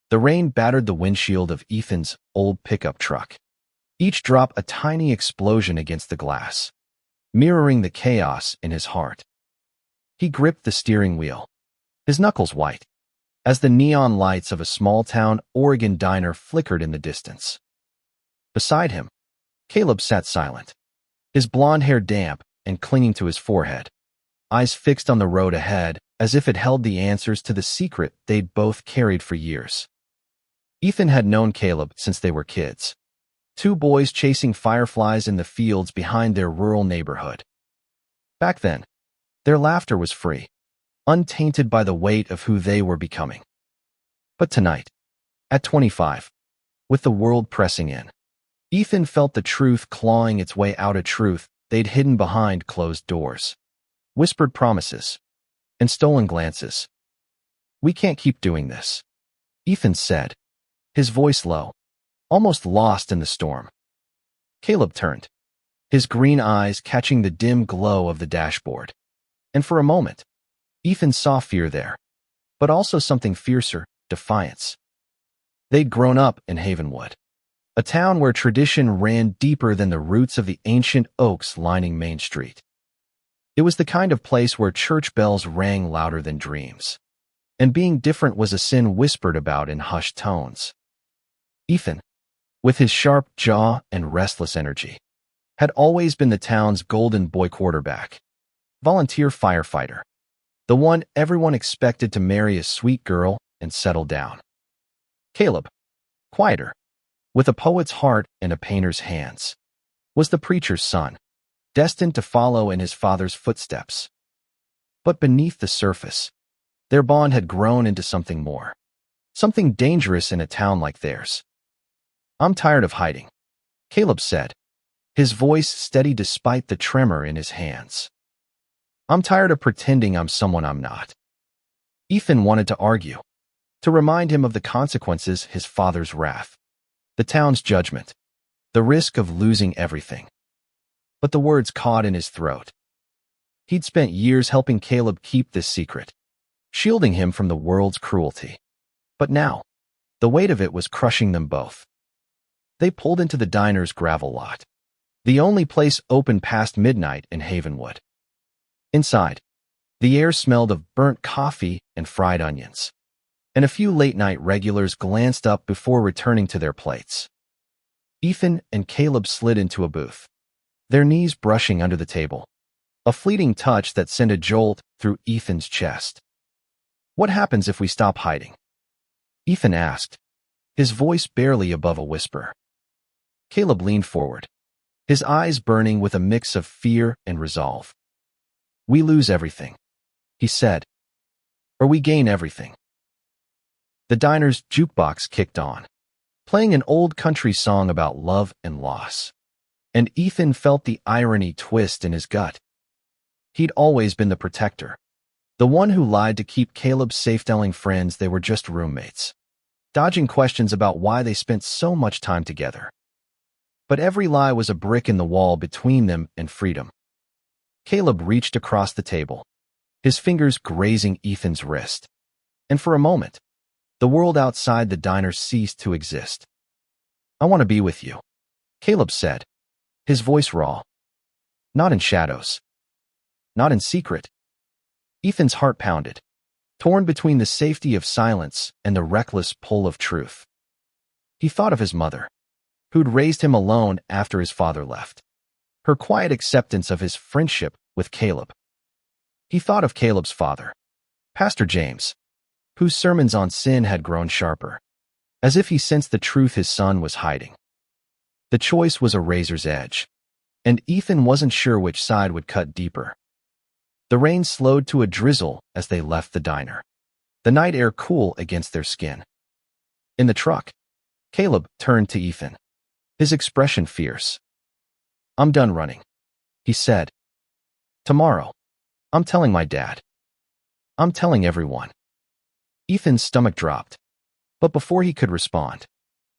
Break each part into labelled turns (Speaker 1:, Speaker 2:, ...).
Speaker 1: The rain battered the windshield of Ethan's old pickup truck. Each drop a tiny explosion against the glass, mirroring the chaos in his heart. He gripped the steering wheel, his knuckles white, as the neon lights of a small-town Oregon diner flickered in the distance. Beside him, Caleb sat silent, his blonde hair damp and clinging to his forehead, eyes fixed on the road ahead as if it held the answers to the secret they'd both carried for years. Ethan had known Caleb since they were kids, two boys chasing fireflies in the fields behind their rural neighborhood. Back then, their laughter was free, untainted by the weight of who they were becoming. But tonight, at 25, with the world pressing in, Ethan felt the truth clawing its way out, a truth they'd hidden behind closed doors, whispered promises, and stolen glances. "We can't keep doing this," Ethan said, his voice low, almost lost in the storm. Caleb turned, his green eyes catching the dim glow of the dashboard. And for a moment, Ethan saw fear there, but also something fiercer, defiance. They'd grown up in Havenwood, a town where tradition ran deeper than the roots of the ancient oaks lining Main Street. It was the kind of place where church bells rang louder than dreams, and being different was a sin whispered about in hushed tones. Ethan, with his sharp jaw and restless energy, had always been the town's golden boy quarterback, volunteer firefighter, the one everyone expected to marry a sweet girl and settle down. Caleb, quieter, with a poet's heart and a painter's hands, was the preacher's son, destined to follow in his father's footsteps. But beneath the surface, their bond had grown into something more, something dangerous in a town like theirs. "I'm tired of hiding," Caleb said, his voice steady despite the tremor in his hands. "I'm tired of pretending I'm someone I'm not." Ethan wanted to argue, to remind him of the consequences, his father's wrath, the town's judgment, the risk of losing everything. But the words caught in his throat. He'd spent years helping Caleb keep this secret, shielding him from the world's cruelty. But now, the weight of it was crushing them both. They pulled into the diner's gravel lot, the only place open past midnight in Havenwood. Inside, the air smelled of burnt coffee and fried onions, and a few late-night regulars glanced up before returning to their plates. Ethan and Caleb slid into a booth, their knees brushing under the table, a fleeting touch that sent a jolt through Ethan's chest. "What happens if we stop hiding?" Ethan asked, his voice barely above a whisper. Caleb leaned forward, his eyes burning with a mix of fear and resolve. "We lose everything," he said, "or we gain everything." The diner's jukebox kicked on, playing an old country song about love and loss, and Ethan felt the irony twist in his gut. He'd always been the protector, the one who lied to keep Caleb safe, telling friends they were just roommates, dodging questions about why they spent so much time together. But every lie was a brick in the wall between them and freedom. Caleb reached across the table, his fingers grazing Ethan's wrist, and for a moment, the world outside the diner ceased to exist. "I want to be with you," Caleb said, his voice raw. "Not in shadows. Not in secret." Ethan's heart pounded, torn between the safety of silence and the reckless pull of truth. He thought of his mother, who'd raised him alone after his father left, her quiet acceptance of his friendship with Caleb. He thought of Caleb's father, Pastor James, whose sermons on sin had grown sharper, as if he sensed the truth his son was hiding. The choice was a razor's edge, and Ethan wasn't sure which side would cut deeper. The rain slowed to a drizzle as they left the diner, the night air cool against their skin. In the truck, Caleb turned to Ethan, his expression fierce. "I'm done running," he said. "Tomorrow, I'm telling my dad. I'm telling everyone." Ethan's stomach dropped, but before he could respond,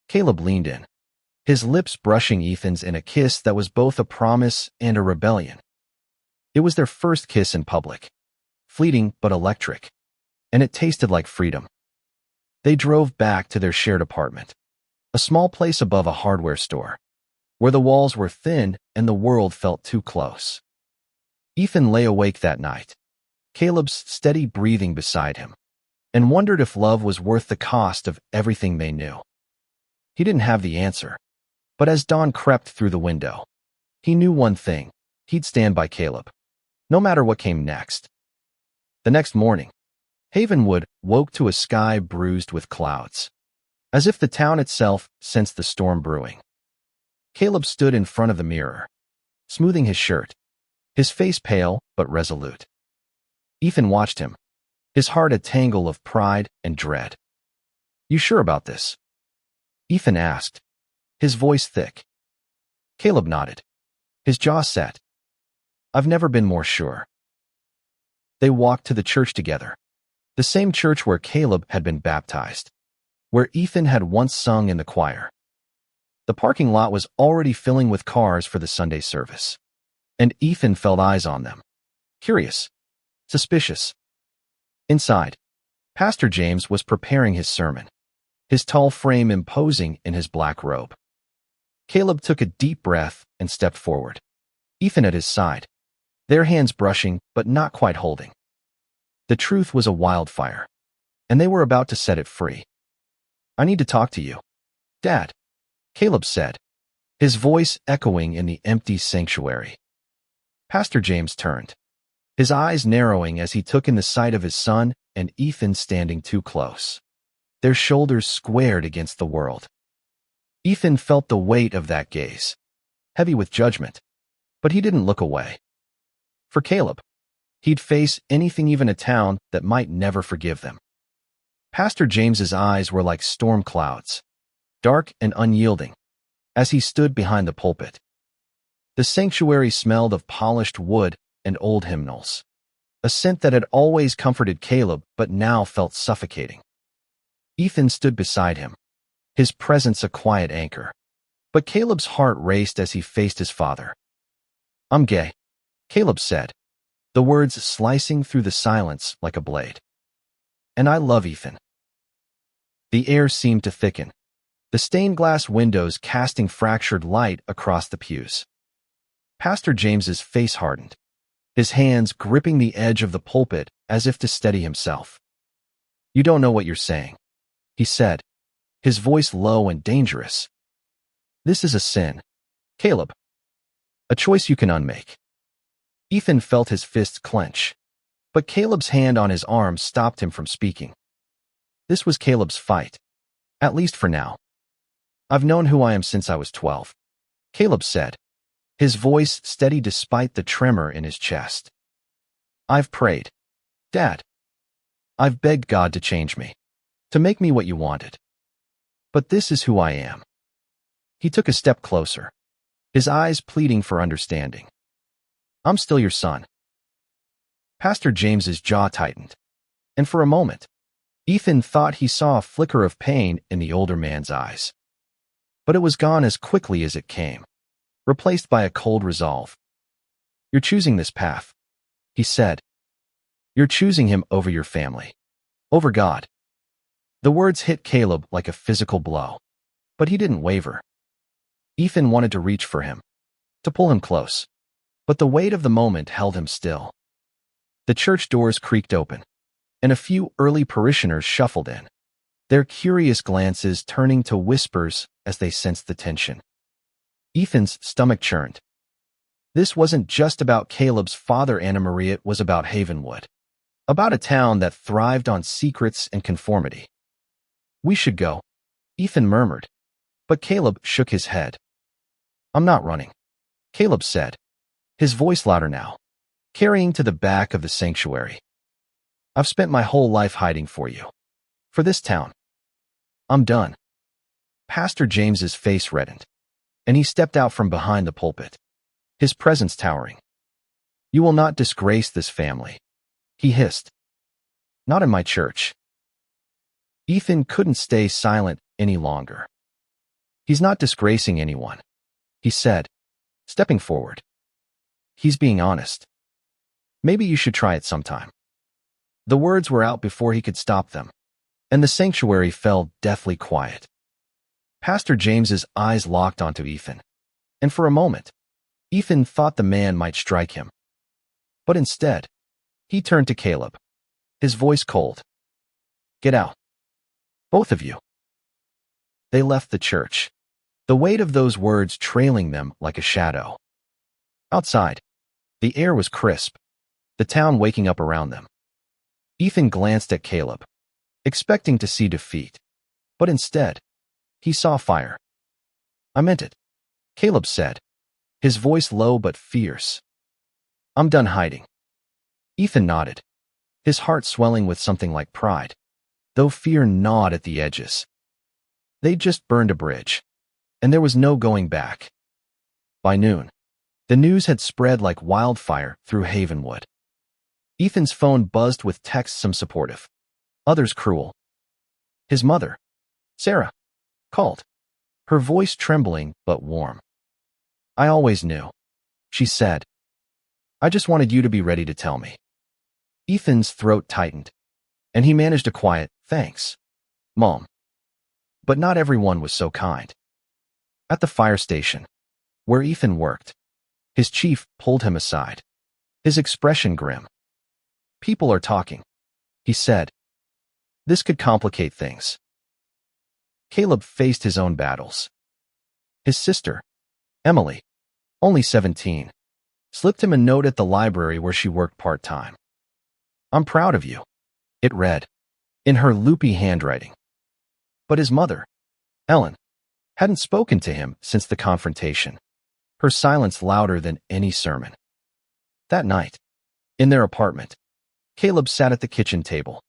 Speaker 1: Caleb leaned in, his lips brushing Ethan's in a kiss that was both a promise and a rebellion. It was their first kiss in public, fleeting but electric, and it tasted like freedom. They drove back to their shared apartment, a small place above a hardware store, where the walls were thin and the world felt too close. Ethan lay awake that night, Caleb's steady breathing beside him, and wondered if love was worth the cost of everything they knew. He didn't have the answer, but as dawn crept through the window, he knew one thing: he'd stand by Caleb, no matter what came next. The next morning, Havenwood woke to a sky bruised with clouds, as if the town itself sensed the storm brewing. Caleb stood in front of the mirror, smoothing his shirt, his face pale but resolute. Ethan watched him, his heart a tangle of pride and dread. "You sure about this?" Ethan asked, his voice thick. Caleb nodded, his jaw set. "I've never been more sure." They walked to the church together, the same church where Caleb had been baptized, where Ethan had once sung in the choir. The parking lot was already filling with cars for the Sunday service, and Ethan felt eyes on them. Curious, suspicious. Inside, Pastor James was preparing his sermon, his tall frame imposing in his black robe. Caleb took a deep breath and stepped forward, Ethan at his side, their hands brushing but not quite holding. The truth was a wildfire, and they were about to set it free. "I need to talk to you, Dad," Caleb said, his voice echoing in the empty sanctuary. Pastor James turned, his eyes narrowing as he took in the sight of his son and Ethan standing too close, their shoulders squared against the world. Ethan felt the weight of that gaze, heavy with judgment, but he didn't look away. For Caleb, he'd face anything, even a town that might never forgive them. Pastor James's eyes were like storm clouds, dark and unyielding, as he stood behind the pulpit. The sanctuary smelled of polished wood and old hymnals, a scent that had always comforted Caleb but now felt suffocating. Ethan stood beside him, his presence a quiet anchor, but Caleb's heart raced as he faced his father. "I'm gay," Caleb said, the words slicing through the silence like a blade. "And I love Ethan." The air seemed to thicken, the stained glass windows casting fractured light across the pews. Pastor James's face hardened, his hands gripping the edge of the pulpit as if to steady himself. "You don't know what you're saying," he said, his voice low and dangerous. "This is a sin, Caleb. A choice you can unmake." Ethan felt his fists clench, but Caleb's hand on his arm stopped him from speaking. This was Caleb's fight, at least for now. "I've known who I am since I was 12, Caleb said, his voice steady despite the tremor in his chest. "I've prayed, Dad. I've begged God to change me, to make me what you wanted. But this is who I am." He took a step closer, his eyes pleading for understanding. "I'm still your son." Pastor James's jaw tightened, and for a moment, Ethan thought he saw a flicker of pain in the older man's eyes. But it was gone as quickly as it came, replaced by a cold resolve. "You're choosing this path," he said. "You're choosing him over your family, over God." The words hit Caleb like a physical blow, but he didn't waver. Ethan wanted to reach for him, to pull him close, but the weight of the moment held him still. The church doors creaked open, and a few early parishioners shuffled in, their curious glances turning to whispers as they sensed the tension. Ethan's stomach churned. This wasn't just about Caleb's father, Anna Maria, it was about Havenwood, about a town that thrived on secrets and conformity. "We should go," Ethan murmured, but Caleb shook his head. "I'm not running," Caleb said, his voice louder now, carrying to the back of the sanctuary. "I've spent my whole life hiding for you, for this town. I'm done." Pastor James's face reddened, and he stepped out from behind the pulpit, his presence towering. "You will not disgrace this family," he hissed. "Not in my church." Ethan couldn't stay silent any longer. "He's not disgracing anyone," he said, stepping forward. "He's being honest. Maybe you should try it sometime." The words were out before he could stop them, and the sanctuary fell deathly quiet. Pastor James's eyes locked onto Ethan, and for a moment, Ethan thought the man might strike him. But instead, he turned to Caleb, his voice cold. "Get out. Both of you." They left the church, the weight of those words trailing them like a shadow. Outside, the air was crisp, the town waking up around them. Ethan glanced at Caleb, expecting to see defeat, but instead, he saw fire. "I meant it," Caleb said, his voice low but fierce. "I'm done hiding." Ethan nodded, his heart swelling with something like pride, though fear gnawed at the edges. They'd just burned a bridge, and there was no going back. By noon, the news had spread like wildfire through Havenwood. Ethan's phone buzzed with texts, some supportive, others cruel. His mother, Sarah, called, her voice trembling but warm. "I always knew," she said. "I just wanted you to be ready to tell me." Ethan's throat tightened, and he managed a quiet, "Thanks, Mom." But not everyone was so kind. At the fire station, where Ethan worked, his chief pulled him aside, his expression grim. "People are talking," he said. "This could complicate things." Caleb faced his own battles. His sister, Emily, only 17, slipped him a note at the library where she worked part-time. "I'm proud of you," it read, in her loopy handwriting. But his mother, Ellen, hadn't spoken to him since the confrontation, her silence louder than any sermon. That night, in their apartment, Caleb sat at the kitchen table,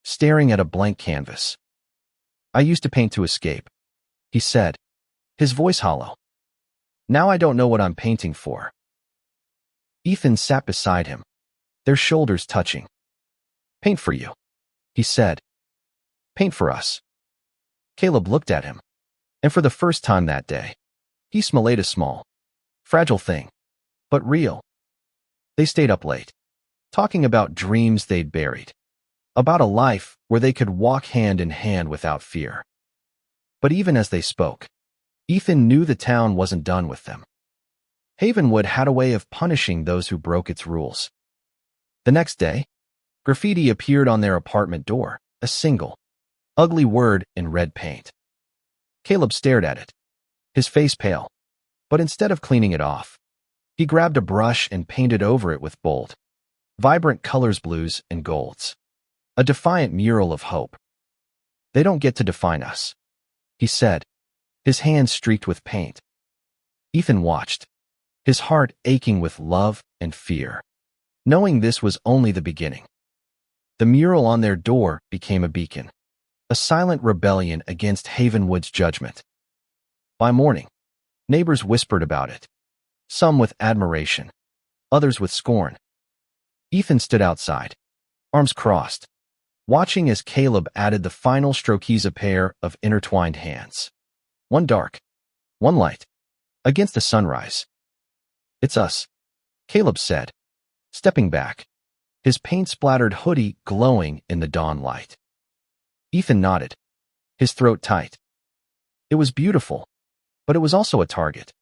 Speaker 1: staring at a blank canvas. "I used to paint to escape," he said, his voice hollow. "Now I don't know what I'm painting for." Ethan sat beside him, their shoulders touching. "Paint for you," he said. "Paint for us." Caleb looked at him, and for the first time that day, he smelled a small, fragile thing, but real. They stayed up late, talking about dreams they'd buried, about a life where they could walk hand in hand without fear. But even as they spoke, Ethan knew the town wasn't done with them. Havenwood had a way of punishing those who broke its rules. The next day, graffiti appeared on their apartment door, a single, ugly word in red paint. Caleb stared at it, his face pale, but instead of cleaning it off, he grabbed a brush and painted over it with bold, vibrant colors, blues and golds. A defiant mural of hope. "They don't get to define us," he said, his hands streaked with paint. Ethan watched, his heart aching with love and fear, knowing this was only the beginning. The mural on their door became a beacon, a silent rebellion against Havenwood's judgment. By morning, neighbors whispered about it, some with admiration, others with scorn. Ethan stood outside, arms crossed, watching as Caleb added the final strokes, a pair of intertwined hands. One dark, one light, against the sunrise. "It's us," Caleb said, stepping back, his paint-splattered hoodie glowing in the dawn light. Ethan nodded, his throat tight. It was beautiful, but it was also a target.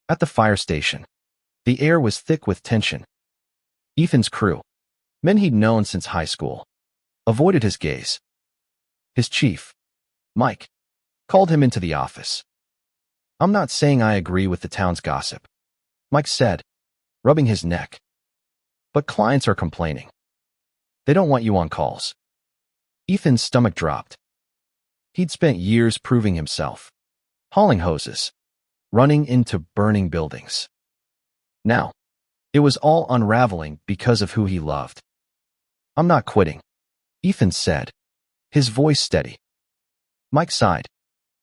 Speaker 1: At the fire station, the air was thick with tension. Ethan's crew, men he'd known since high school, avoided his gaze. His chief, Mike, called him into the office. "I'm not saying I agree with the town's gossip," Mike said, rubbing his neck. "But clients are complaining. They don't want you on calls." Ethan's stomach dropped. He'd spent years proving himself, hauling hoses, running into burning buildings. Now, it was all unraveling because of who he loved. "I'm not quitting," Ethan said, his voice steady. Mike sighed,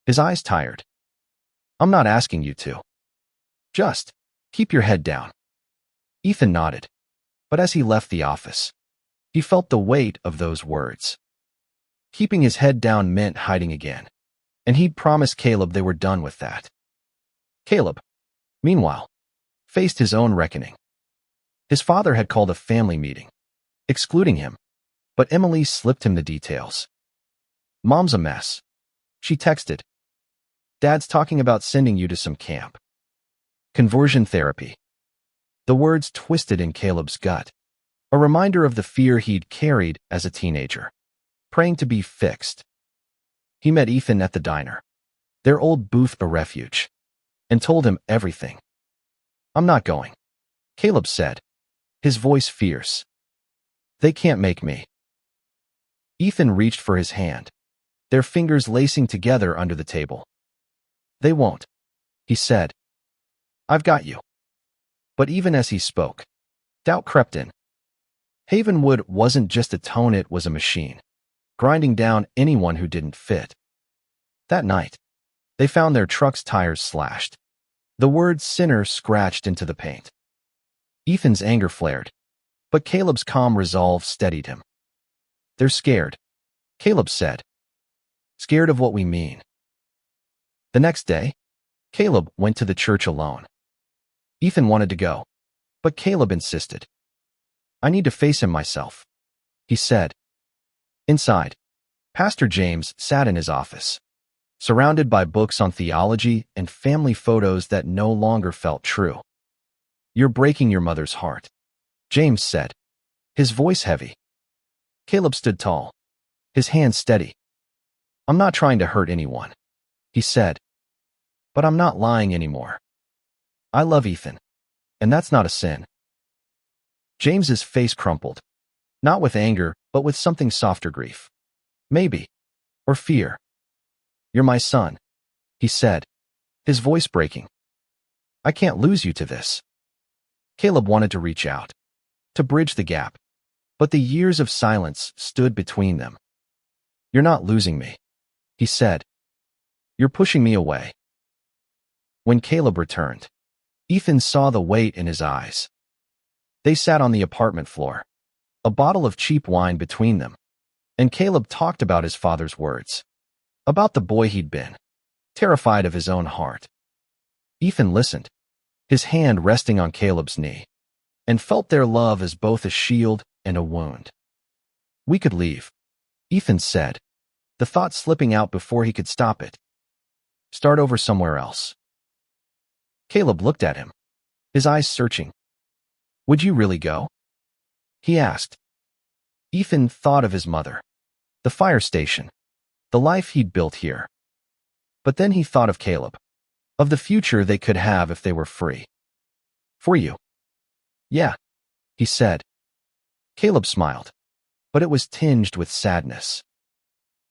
Speaker 1: his eyes tired. "I'm not asking you to. Just keep your head down." Ethan nodded, but as he left the office, he felt the weight of those words. Keeping his head down meant hiding again, and he'd promised Caleb they were done with that. Caleb, meanwhile, faced his own reckoning. His father had called a family meeting, excluding him, but Emily slipped him the details. Mom's a mess. She texted. Dad's talking about sending you to some camp. Conversion therapy. The words twisted in Caleb's gut, a reminder of the fear he'd carried as a teenager, praying to be fixed. He met Ethan at the diner, their old booth a refuge, and told him everything. I'm not going, Caleb said, his voice fierce. They can't make me. Ethan reached for his hand, their fingers lacing together under the table. They won't, he said. I've got you. But even as he spoke, doubt crept in. Havenwood wasn't just a tone, it was a machine, grinding down anyone who didn't fit. That night, they found their truck's tires slashed, the word sinner scratched into the paint. Ethan's anger flared, but Caleb's calm resolve steadied him. They're scared, Caleb said. Scared of what we mean. The next day, Caleb went to the church alone. Ethan wanted to go, but Caleb insisted. I need to face him myself, he said. Inside, Pastor James sat in his office, surrounded by books on theology and family photos that no longer felt true. You're breaking your mother's heart, James said, his voice heavy. Caleb stood tall, his hands steady. I'm not trying to hurt anyone, he said. But I'm not lying anymore. I love Ethan, and that's not a sin. James's face crumpled, not with anger, but with something softer grief. Maybe. Or fear. You're my son, he said, his voice breaking. I can't lose you to this. Caleb wanted to reach out, to bridge the gap, but the years of silence stood between them. You're not losing me, he said. You're pushing me away. When Caleb returned, Ethan saw the weight in his eyes. They sat on the apartment floor, a bottle of cheap wine between them, and Caleb talked about his father's words, about the boy he'd been, terrified of his own heart. Ethan listened, his hand resting on Caleb's knee, and felt their love as both a shield and a wound. We could leave, Ethan said, the thought slipping out before he could stop it. Start over somewhere else. Caleb looked at him, his eyes searching. Would you really go? He asked. Ethan thought of his mother, the fire station, the life he'd built here. But then he thought of Caleb, of the future they could have if they were free. For you. Yeah, he said. Caleb smiled, but it was tinged with sadness.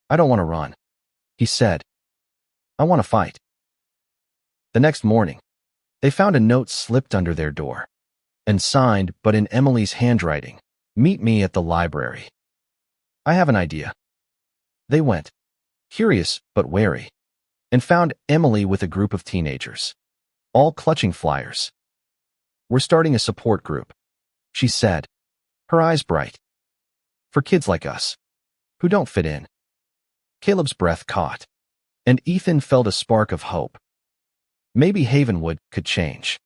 Speaker 1: I don't want to run, he said. I want to fight. The next morning, they found a note slipped under their door, and signed, but in Emily's handwriting, meet me at the library. I have an idea. They went, curious but wary, and found Emily with a group of teenagers, all clutching flyers. We're starting a support group, she said, her eyes bright. For kids like us, who don't fit in. Caleb's breath caught, and Ethan felt a spark of hope. Maybe Havenwood could change,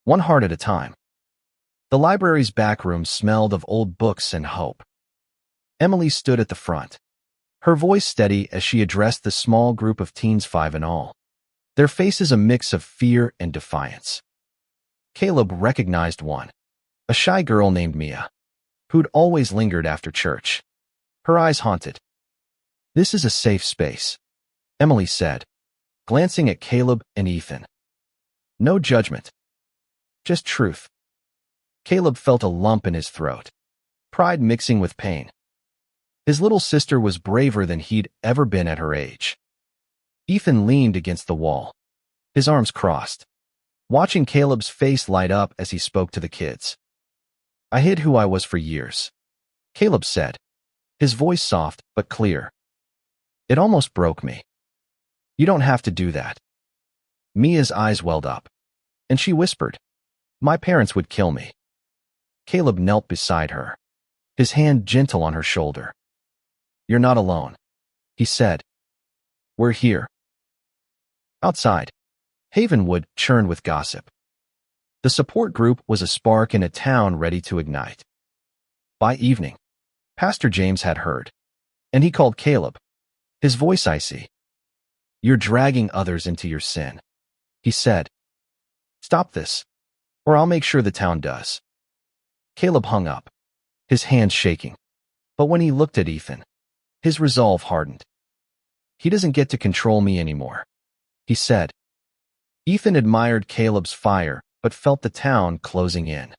Speaker 1: one heart at a time. The library's back room smelled of old books and hope. Emily stood at the front, her voice steady as she addressed the small group of teens, 5 in all, their faces a mix of fear and defiance. Caleb recognized one, a shy girl named Mia, who'd always lingered after church, her eyes haunted. This is a safe space, Emily said, glancing at Caleb and Ethan. No judgment, just truth. Caleb felt a lump in his throat, pride mixing with pain. His little sister was braver than he'd ever been at her age. Ethan leaned against the wall, his arms crossed, watching Caleb's face light up as he spoke to the kids. I hid who I was for years, Caleb said, his voice soft but clear. It almost broke me. You don't have to do that. Mia's eyes welled up, and she whispered, my parents would kill me. Caleb knelt beside her, his hand gentle on her shoulder. You're not alone, he said. We're here. Outside, Havenwood churned with gossip. The support group was a spark in a town ready to ignite. By evening, Pastor James had heard, and he called Caleb, his voice icy. "You're dragging others into your sin," he said. "Stop this, or I'll make sure the town does." Caleb hung up, his hands shaking. But when he looked at Ethan, his resolve hardened. "He doesn't get to control me anymore," he said. Ethan admired Caleb's fire, but felt the town closing in.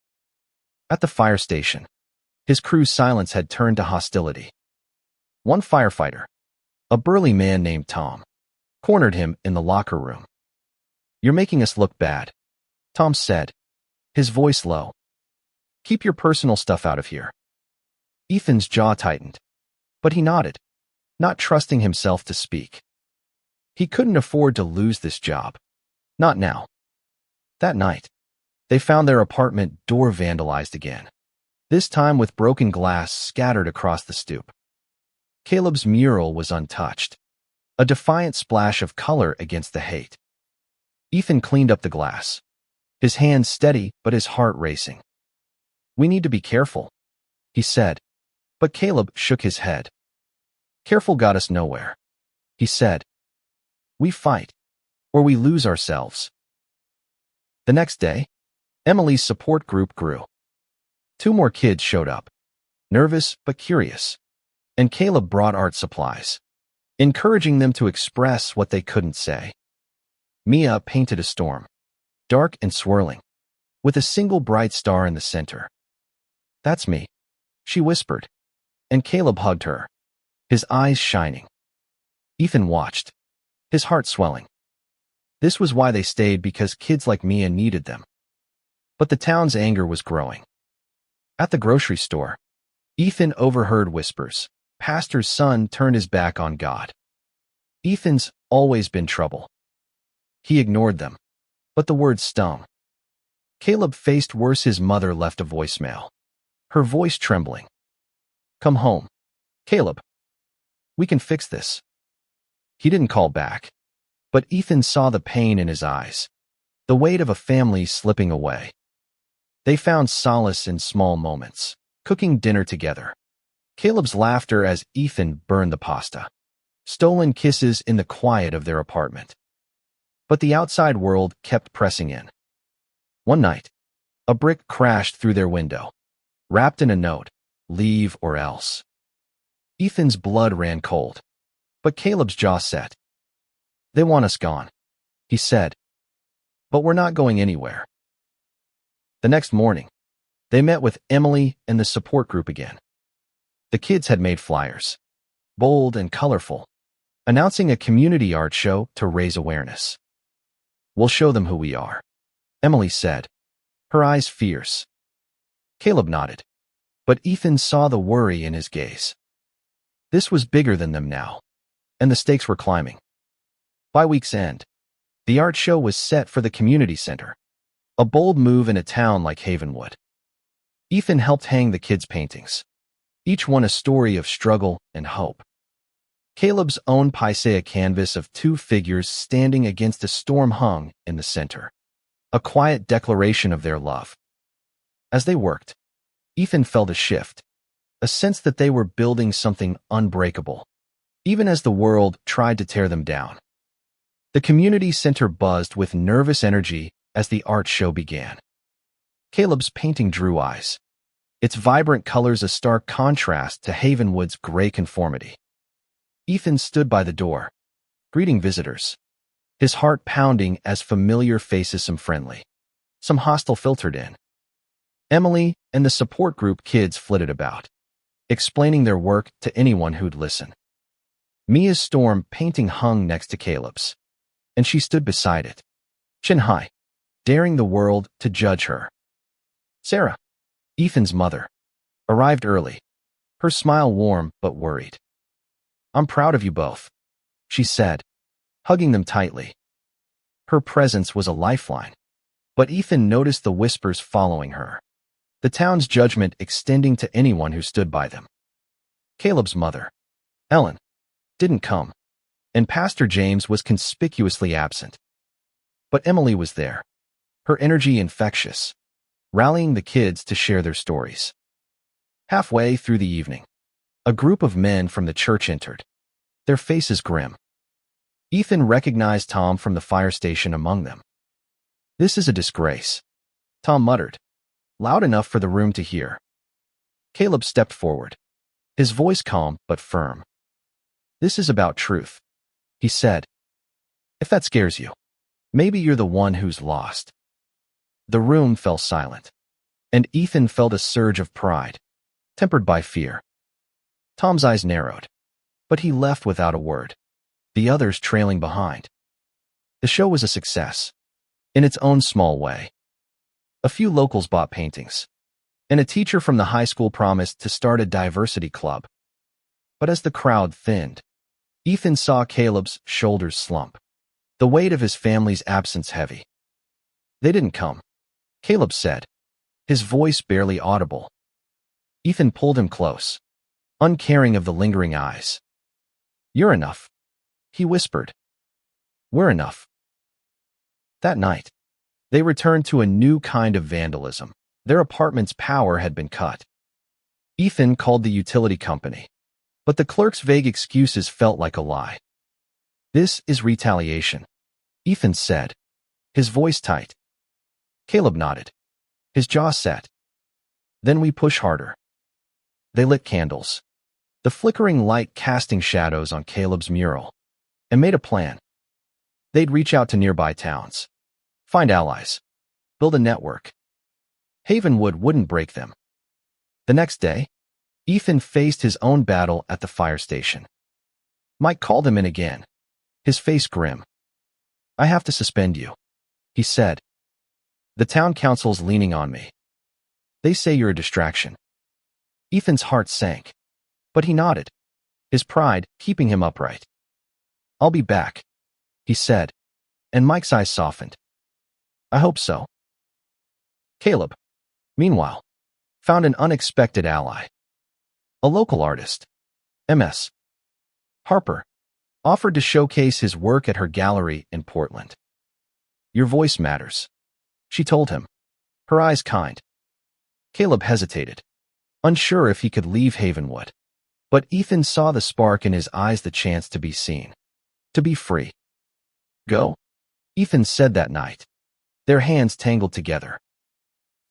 Speaker 1: At the fire station, his crew's silence had turned to hostility. One firefighter, a burly man named Tom, cornered him in the locker room. "You're making us look bad," Tom said, his voice low. "Keep your personal stuff out of here." Ethan's jaw tightened, but he nodded, not trusting himself to speak. He couldn't afford to lose this job. Not now. That night, they found their apartment door vandalized again, this time with broken glass scattered across the stoop. Caleb's mural was untouched, a defiant splash of color against the hate. Ethan cleaned up the glass, his hands steady but his heart racing. "We need to be careful," he said, but Caleb shook his head. "Careful got us nowhere," he said. "We fight, or we lose ourselves." The next day, Emily's support group grew. 2 more kids showed up, nervous but curious, and Caleb brought art supplies, encouraging them to express what they couldn't say. Mia painted a storm, dark and swirling, with a single bright star in the center. "That's me," she whispered, and Caleb hugged her, his eyes shining. Ethan watched, his heart swelling. This was why they stayed, because kids like Mia needed them. But the town's anger was growing. At the grocery store, Ethan overheard whispers. Pastor's son turned his back on God. Ethan's always been trouble. He ignored them, but the words stung. Caleb faced worse. His mother left a voicemail, her voice trembling. "Come home, Caleb. We can fix this." He didn't call back, but Ethan saw the pain in his eyes, the weight of a family slipping away. They found solace in small moments, cooking dinner together. Caleb's laughter as Ethan burned the pasta, stolen kisses in the quiet of their apartment. But the outside world kept pressing in. One night, a brick crashed through their window, wrapped in a note, "Leave or else." Ethan's blood ran cold, but Caleb's jaw set. "They want us gone," he said, "but we're not going anywhere." The next morning, they met with Emily and the support group again. The kids had made flyers, bold and colorful, announcing a community art show to raise awareness. "We'll show them who we are," Emily said, her eyes fierce. Caleb nodded, but Ethan saw the worry in his gaze. This was bigger than them now, and the stakes were climbing. By week's end, the art show was set for the community center, a bold move in a town like Havenwood. Ethan helped hang the kids' paintings, each one a story of struggle and hope. Caleb's own Paisea canvas of 2 figures standing against a storm hung in the center, a quiet declaration of their love. As they worked, Ethan felt a shift, a sense that they were building something unbreakable, even as the world tried to tear them down. The community center buzzed with nervous energy as the art show began. Caleb's painting drew eyes, its vibrant colors a stark contrast to Havenwood's gray conformity. Ethan stood by the door, greeting visitors, his heart pounding as familiar faces, some friendly, some hostile, filtered in. Emily and the support group kids flitted about, explaining their work to anyone who'd listen. Mia's storm painting hung next to Caleb's, and she stood beside it, chin high, daring the world to judge her. Sarah, Ethan's mother, arrived early, her smile warm but worried. "I'm proud of you both," she said, hugging them tightly. Her presence was a lifeline, but Ethan noticed the whispers following her, the town's judgment extending to anyone who stood by them. Caleb's mother, Ellen, didn't come, and Pastor James was conspicuously absent. But Emily was there, her energy infectious, rallying the kids to share their stories. Halfway through the evening, a group of men from the church entered, their faces grim. Ethan recognized Tom from the fire station among them. "This is a disgrace," Tom muttered, loud enough for the room to hear. Caleb stepped forward, his voice calm but firm. "This is about truth," he said. "If that scares you, maybe you're the one who's lost." The room fell silent, and Ethan felt a surge of pride, tempered by fear. Tom's eyes narrowed, but he left without a word, the others trailing behind. The show was a success, in its own small way. A few locals bought paintings, and a teacher from the high school promised to start a diversity club. But as the crowd thinned, Ethan saw Caleb's shoulders slump, the weight of his family's absence heavy. "They didn't come," Caleb said, his voice barely audible. Ethan pulled him close, uncaring of the lingering eyes. "You're enough," he whispered. "We're enough." That night, they returned to a new kind of vandalism. Their apartment's power had been cut. Ethan called the utility company, but the clerk's vague excuses felt like a lie. "This is retaliation," Ethan said, his voice tight. Caleb nodded, his jaw set. "Then we push harder." They lit candles, the flickering light casting shadows on Caleb's mural, and made a plan. They'd reach out to nearby towns, find allies, build a network. Havenwood wouldn't break them. The next day, Ethan faced his own battle at the fire station. Mike called him in again, his face grim. "I have to suspend you," he said. "The town council's leaning on me. They say you're a distraction." Ethan's heart sank, but he nodded, his pride keeping him upright. "I'll be back," he said, and Mike's eyes softened. "I hope so." Caleb, meanwhile, found an unexpected ally. A local artist, Ms. Harper, offered to showcase his work at her gallery in Portland. "Your voice matters," she told him, her eyes kind. Caleb hesitated, unsure if he could leave Havenwood, but Ethan saw the spark in his eyes, the chance to be seen, to be free. "Go," Ethan said that night, their hands tangled together.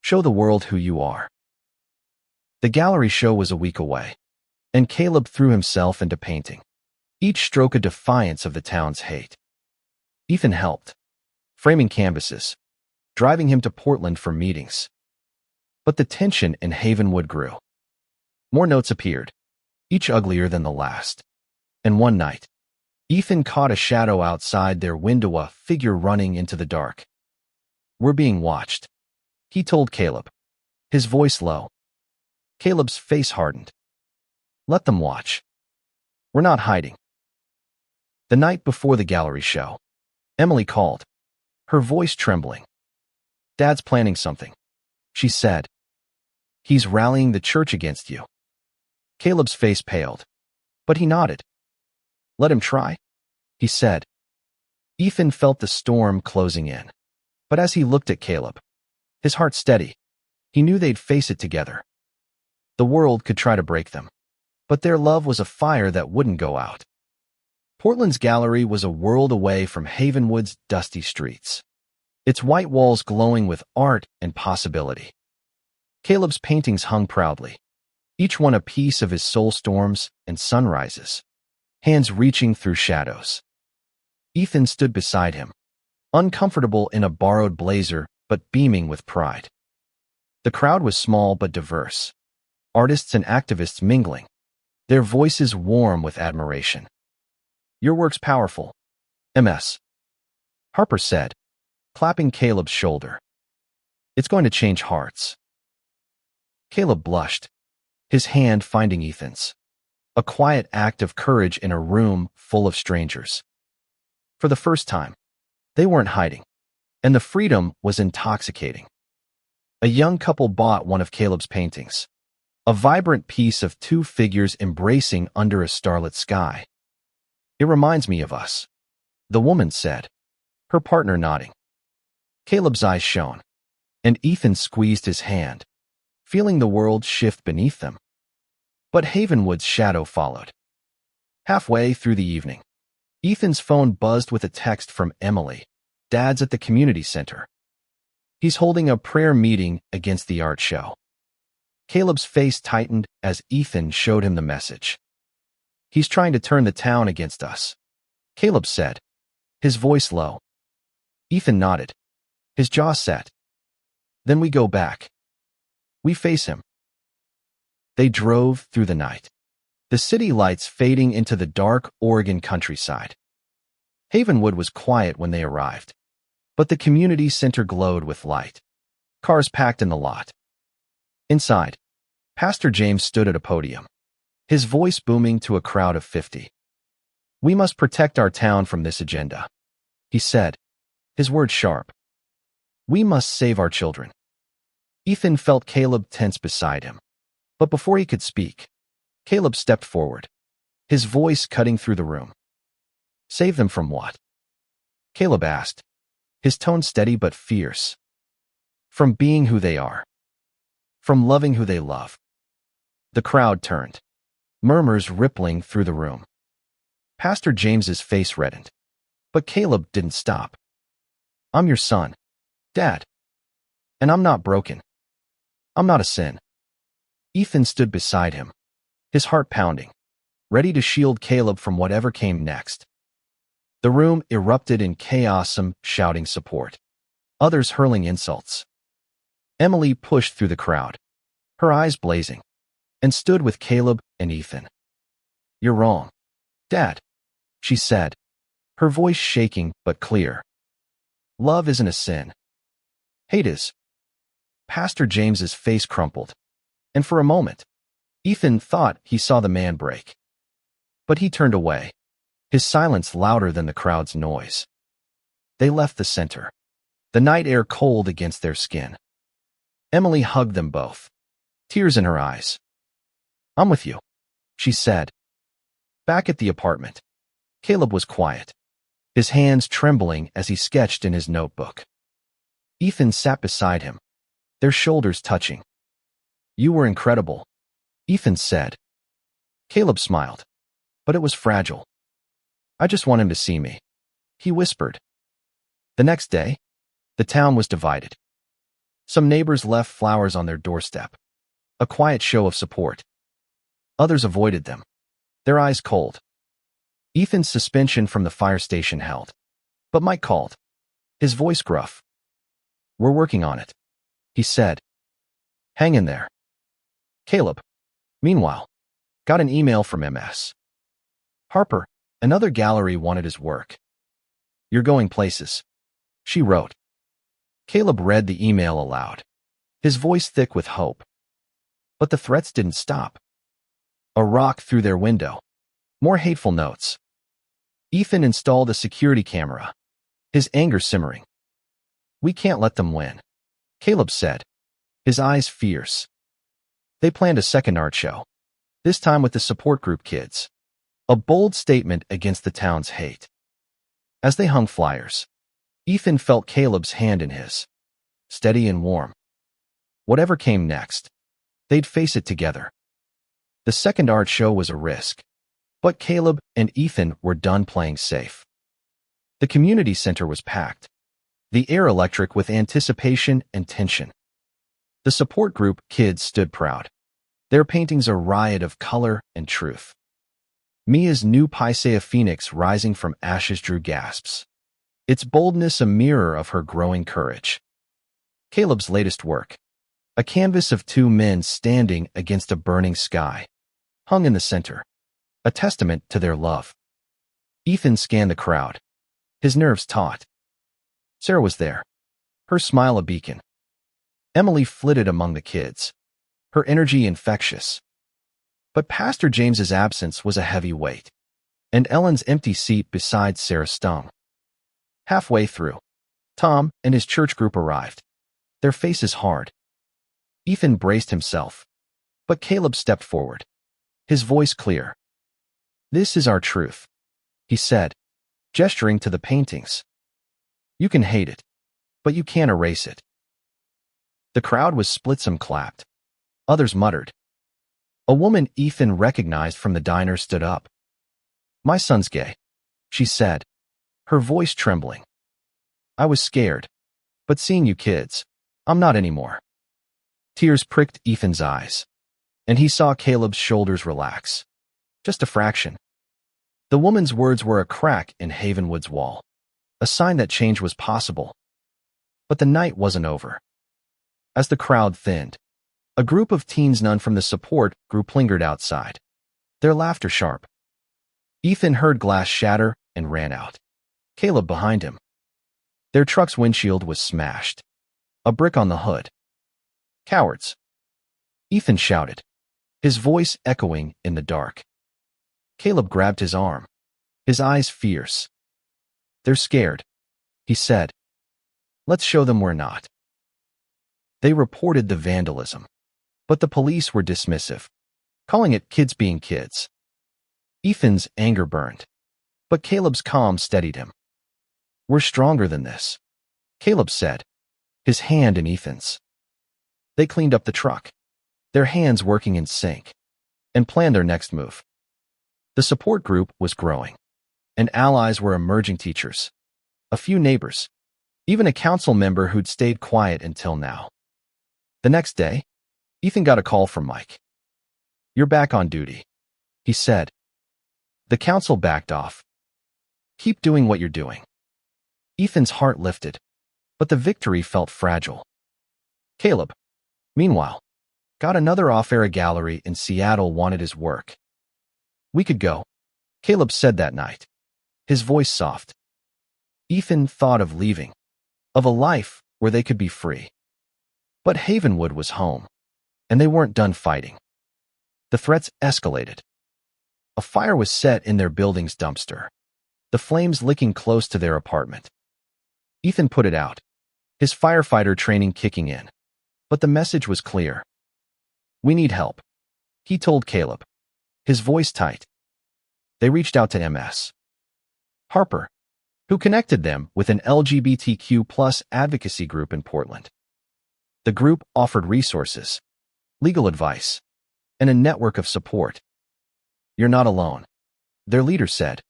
Speaker 1: "Show the world who you are." The gallery show was a week away, and Caleb threw himself into painting, each stroke a defiance of the town's hate. Ethan helped, framing canvases, driving him to Portland for meetings. But the tension in Havenwood grew. More notes appeared, each uglier than the last. And one night, Ethan caught a shadow outside their window, a figure running into the dark. "We're being watched," he told Caleb, his voice low. Caleb's face hardened. "Let them watch. We're not hiding." The night before the gallery show, Emily called, her voice trembling. "Dad's planning something," she said. "He's rallying the church against you." Caleb's face paled, but he nodded. "Let him try," he said. Ethan felt the storm closing in, but as he looked at Caleb, his heart steady, he knew they'd face it together. The world could try to break them, but their love was a fire that wouldn't go out. Portland's gallery was a world away from Havenwood's dusty streets, its white walls glowing with art and possibility. Caleb's paintings hung proudly, each one a piece of his soul storms and sunrises, hands reaching through shadows. Ethan stood beside him, uncomfortable in a borrowed blazer but beaming with pride. The crowd was small but diverse, artists and activists mingling, their voices warm with admiration. "Your work's powerful," Ms. Harper said, clapping Caleb's shoulder. "It's going to change hearts." Caleb blushed, his hand finding Ethan's, a quiet act of courage in a room full of strangers. For the first time, they weren't hiding, and the freedom was intoxicating. A young couple bought one of Caleb's paintings, a vibrant piece of two figures embracing under a starlit sky. "It reminds me of us," the woman said, her partner nodding. Caleb's eyes shone, and Ethan squeezed his hand, feeling the world shift beneath them. But Havenwood's shadow followed. Halfway through the evening, Ethan's phone buzzed with a text from Emily. Dad's at the community center. He's holding a prayer meeting against the art show. Caleb's face tightened as Ethan showed him the message. He's trying to turn the town against us, Caleb said, his voice low. Ethan nodded, his jaw set. Then we go back. We face him. They drove through the night, the city lights fading into the dark Oregon countryside. Havenwood was quiet when they arrived, but the community center glowed with light. Cars packed in the lot. Inside, Pastor James stood at a podium, his voice booming to a crowd of 50. We must protect our town from this agenda, he said, his words sharp. We must save our children. Ethan felt Caleb tense beside him, but before he could speak, Caleb stepped forward, his voice cutting through the room. Save them from what? Caleb asked, his tone steady but fierce. From being who they are. From loving who they love. The crowd turned, murmurs rippling through the room. Pastor James's face reddened, but Caleb didn't stop. I'm your son, Dad. And I'm not broken. I'm not a sin. Ethan stood beside him, his heart pounding, ready to shield Caleb from whatever came next. The room erupted in chaos, some shouting support, others hurling insults. Emily pushed through the crowd, her eyes blazing, and stood with Caleb and Ethan. You're wrong, Dad, she said, her voice shaking but clear. Love isn't a sin. Hate is. Pastor James's face crumpled, and for a moment, Ethan thought he saw the man break. But he turned away, his silence louder than the crowd's noise. They left the center, the night air cold against their skin. Emily hugged them both, tears in her eyes. I'm with you, she said. Back at the apartment, Caleb was quiet, his hands trembling as he sketched in his notebook. Ethan sat beside him, their shoulders touching. You were incredible, Ethan said. Caleb smiled, but it was fragile. I just want him to see me, he whispered. The next day, the town was divided. Some neighbors left flowers on their doorstep, a quiet show of support. Others avoided them, their eyes cold. Ethan's suspension from the fire station held, but Mike called, his voice gruff. We're working on it, he said. Hang in there. Caleb, meanwhile, got an email from MS. Harper, another gallery, wanted his work. You're going places, she wrote. Caleb read the email aloud, his voice thick with hope. But the threats didn't stop. A rock through their window. More hateful notes. Ethan installed a security camera, his anger simmering. We can't let them win, Caleb said, his eyes fierce. They planned a second art show, this time with the support group kids. A bold statement against the town's hate. As they hung flyers, Ethan felt Caleb's hand in his, steady and warm. Whatever came next, they'd face it together. The second art show was a risk, but Caleb and Ethan were done playing safe. The community center was packed, the air electric with anticipation and tension. The support group kids stood proud, their paintings a riot of color and truth. Mia's new Paisea phoenix rising from ashes drew gasps, its boldness a mirror of her growing courage. Caleb's latest work, a canvas of two men standing against a burning sky, hung in the center, a testament to their love. Ethan scanned the crowd, his nerves taut. Sarah was there, her smile a beacon. Emily flitted among the kids, her energy infectious. But Pastor James's absence was a heavy weight, and Ellen's empty seat beside Sarah stung. Halfway through, Tom and his church group arrived, their faces hard. Ethan braced himself, but Caleb stepped forward, his voice clear. This is our truth, he said, gesturing to the paintings. You can hate it, but you can't erase it. The crowd was split, some clapped, others muttered. A woman Ethan recognized from the diner stood up. My son's gay, she said, her voice trembling. I was scared, but seeing you kids, I'm not anymore. Tears pricked Ethan's eyes, and he saw Caleb's shoulders relax. Just a fraction. The woman's words were a crack in Havenwood's wall, a sign that change was possible. But the night wasn't over. As the crowd thinned, a group of teens, none from the support group, lingered outside, their laughter sharp. Ethan heard glass shatter and ran out, Caleb behind him. Their truck's windshield was smashed, a brick on the hood. Cowards! Ethan shouted, his voice echoing in the dark. Caleb grabbed his arm, his eyes fierce. They're scared, he said. Let's show them we're not. They reported the vandalism, but the police were dismissive, calling it kids being kids. Ethan's anger burned, but Caleb's calm steadied him. We're stronger than this, Caleb said, his hand in Ethan's. They cleaned up the truck, their hands working in sync, and planned their next move. The support group was growing, and allies were emerging: teachers, a few neighbors, even a council member who'd stayed quiet until now. The next day, Ethan got a call from Mike. You're back on duty, he said. The council backed off. Keep doing what you're doing. Ethan's heart lifted, but the victory felt fragile. Caleb, meanwhile, got another off-air. A gallery in Seattle wanted his work. We could go, Caleb said that night, his voice soft. Ethan thought of leaving, of a life where they could be free. But Havenwood was home, and they weren't done fighting. The threats escalated. A fire was set in their building's dumpster, the flames licking close to their apartment. Ethan put it out, his firefighter training kicking in, but the message was clear. We need help, he told Caleb, his voice tight. They reached out to Ms. Harper, who connected them with an LGBTQ+ advocacy group in Portland. The group offered resources, legal advice, and a network of support. You're not alone, their leader said,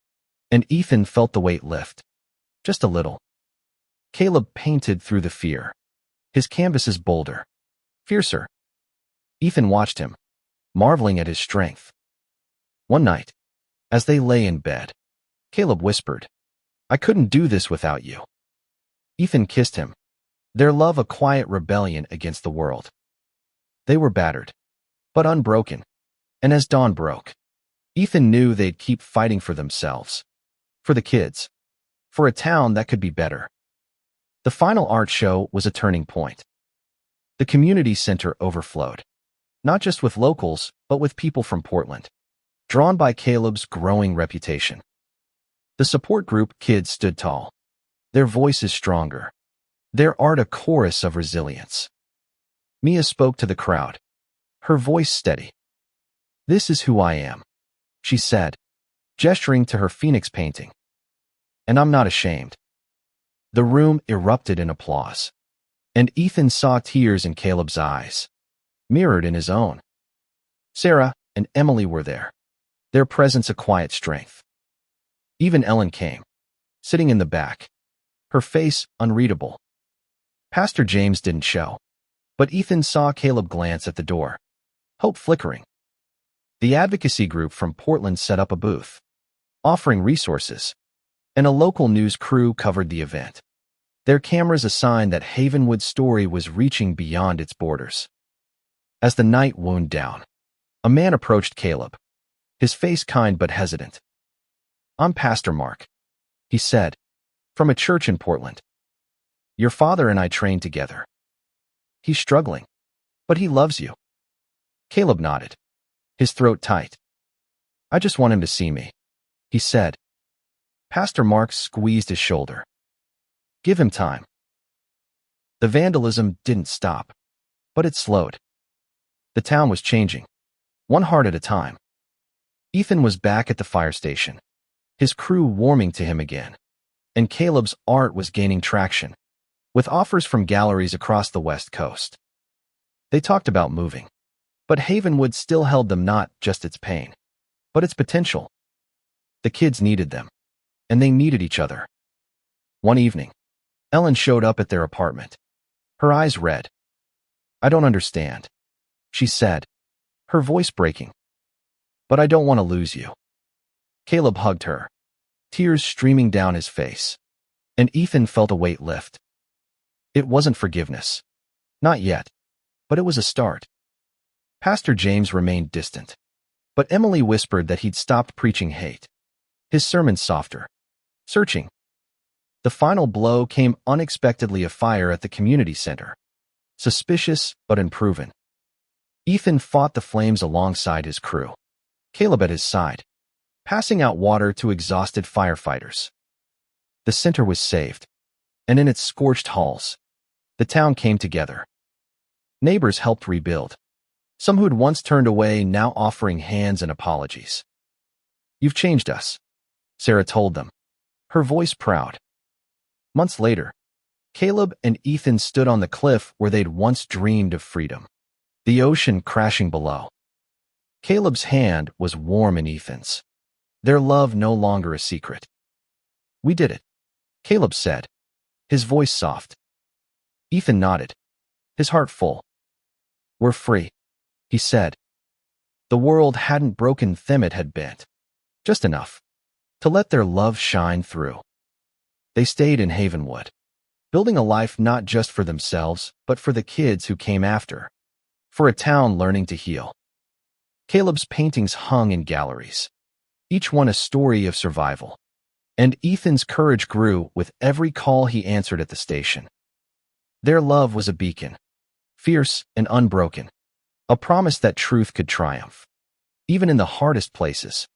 Speaker 1: and Ethan felt the weight lift. Just a little. Caleb painted through the fear, his canvases bolder, fiercer. Ethan watched him, marveling at his strength. One night, as they lay in bed, Caleb whispered, I couldn't do this without you. Ethan kissed him, their love a quiet rebellion against the world. They were battered, but unbroken, and as dawn broke, Ethan knew they'd keep fighting for themselves, for the kids, for a town that could be better. The final art show was a turning point. The community center overflowed, not just with locals, but with people from Portland, drawn by Caleb's growing reputation. The support group kids stood tall, their voices stronger, their art a chorus of resilience. Mia spoke to the crowd, her voice steady. This is who I am, she said, gesturing to her Phoenix painting. And I'm not ashamed. The room erupted in applause, and Ethan saw tears in Caleb's eyes, mirrored in his own. Sarah and Emily were there, their presence a quiet strength. Even Ellen came, sitting in the back, her face unreadable. Pastor James didn't show, but Ethan saw Caleb glance at the door, hope flickering. The advocacy group from Portland set up a booth, offering resources, and a local news crew covered the event, their cameras a sign that Havenwood's story was reaching beyond its borders. As the night wound down, a man approached Caleb, his face kind but hesitant. I'm Pastor Mark, he said, from a church in Portland. Your father and I trained together. He's struggling, but he loves you. Caleb nodded, his throat tight. I just want him to see me, he said. Pastor Mark squeezed his shoulder. Give him time. The vandalism didn't stop, but it slowed. The town was changing, one heart at a time. Ethan was back at the fire station, his crew warming to him again, and Caleb's art was gaining traction, with offers from galleries across the West Coast. They talked about moving, but Havenwood still held them, not just its pain, but its potential. The kids needed them, and they needed each other. One evening, Ellen showed up at their apartment, her eyes red. "I don't understand," she said, her voice breaking. "But I don't want to lose you." Caleb hugged her, tears streaming down his face, and Ethan felt a weight lift. It wasn't forgiveness. Not yet, but it was a start. Pastor James remained distant, but Emily whispered that he'd stopped preaching hate. His sermons softer, searching. The final blow came unexpectedly: a fire at the community center. Suspicious but unproven. Ethan fought the flames alongside his crew, Caleb at his side, passing out water to exhausted firefighters. The center was saved, and in its scorched halls, the town came together. Neighbors helped rebuild, some who'd once turned away now offering hands and apologies. "You've changed us," Sarah told them, her voice proud. Months later, Caleb and Ethan stood on the cliff where they'd once dreamed of freedom, the ocean crashing below. Caleb's hand was warm in Ethan's, their love no longer a secret. "We did it," Caleb said, his voice soft. Ethan nodded, his heart full. "We're free," he said. The world hadn't broken them, it had bent, just enough to let their love shine through. They stayed in Havenwood, building a life not just for themselves, but for the kids who came after, for a town learning to heal. Caleb's paintings hung in galleries, each one a story of survival, and Ethan's courage grew with every call he answered at the station. Their love was a beacon, fierce and unbroken, a promise that truth could triumph, even in the hardest places.